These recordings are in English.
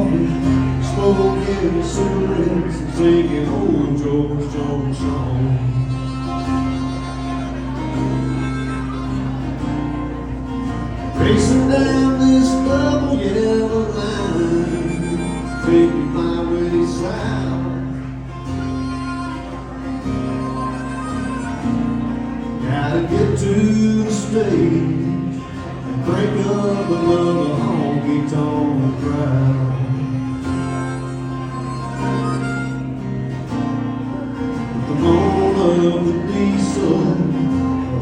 coffee, smoking cigarettes, and singing old George Jones songs. Racing down this double yellow line, taking my way south. Gotta get to the stage and break up another honky-tonk crowd. Come on up the diesel,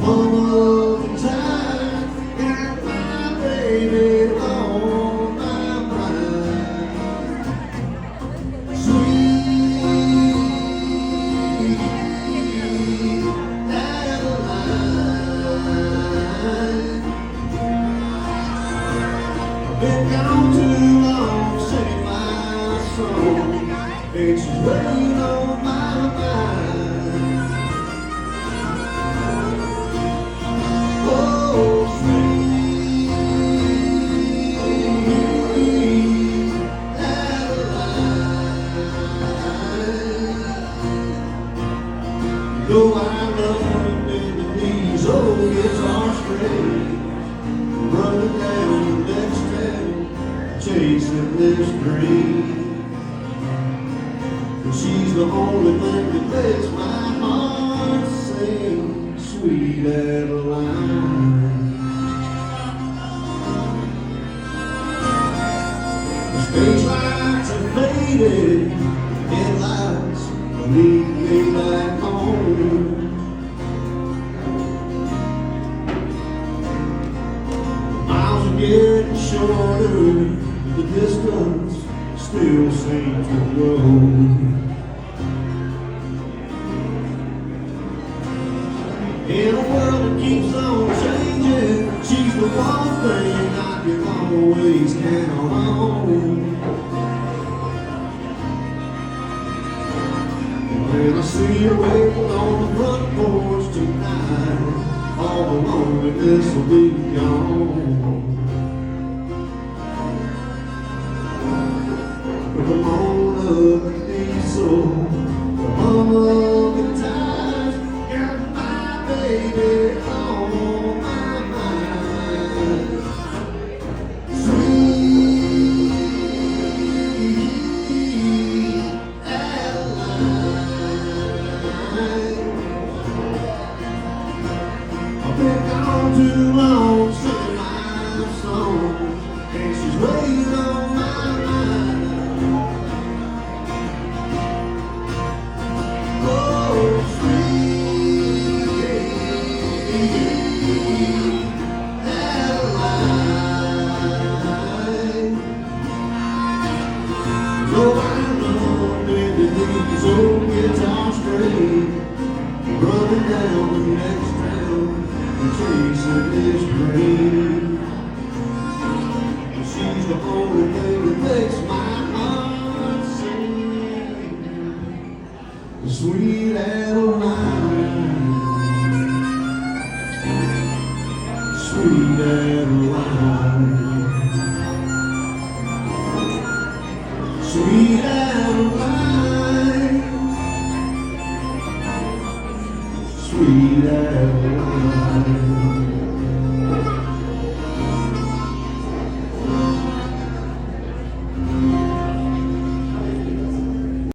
hum of the tide, got my baby on my mind. Sweet been gone too long, singing my song, and she's weighing on my mind. Oh, sweet Adeline. Though I love her in these old guitar strings, running down the next town, chasing this dream. And she's the only thing that makes my heart sing, sweet Adeline. The stage lights are faded, headlights lead me back home. Getting shorter, the distance still seems to grow. In a world that keeps on changing, she's the one thing I can always count on. When I see her waiting on the front porch tonight, all the loneliness will be gone. Come on up the diesel, the hum of the tide, got my baby on my mind. Sweet Adeline. I've been gone too long, singing my song, and she's waiting on my mind. Old guitar string, running down the next town and chasing this dream. And she's the only thing that makes my heart sing, sweet Adeline, sweet Adeline, sweet Adeline. Sweet Adeline.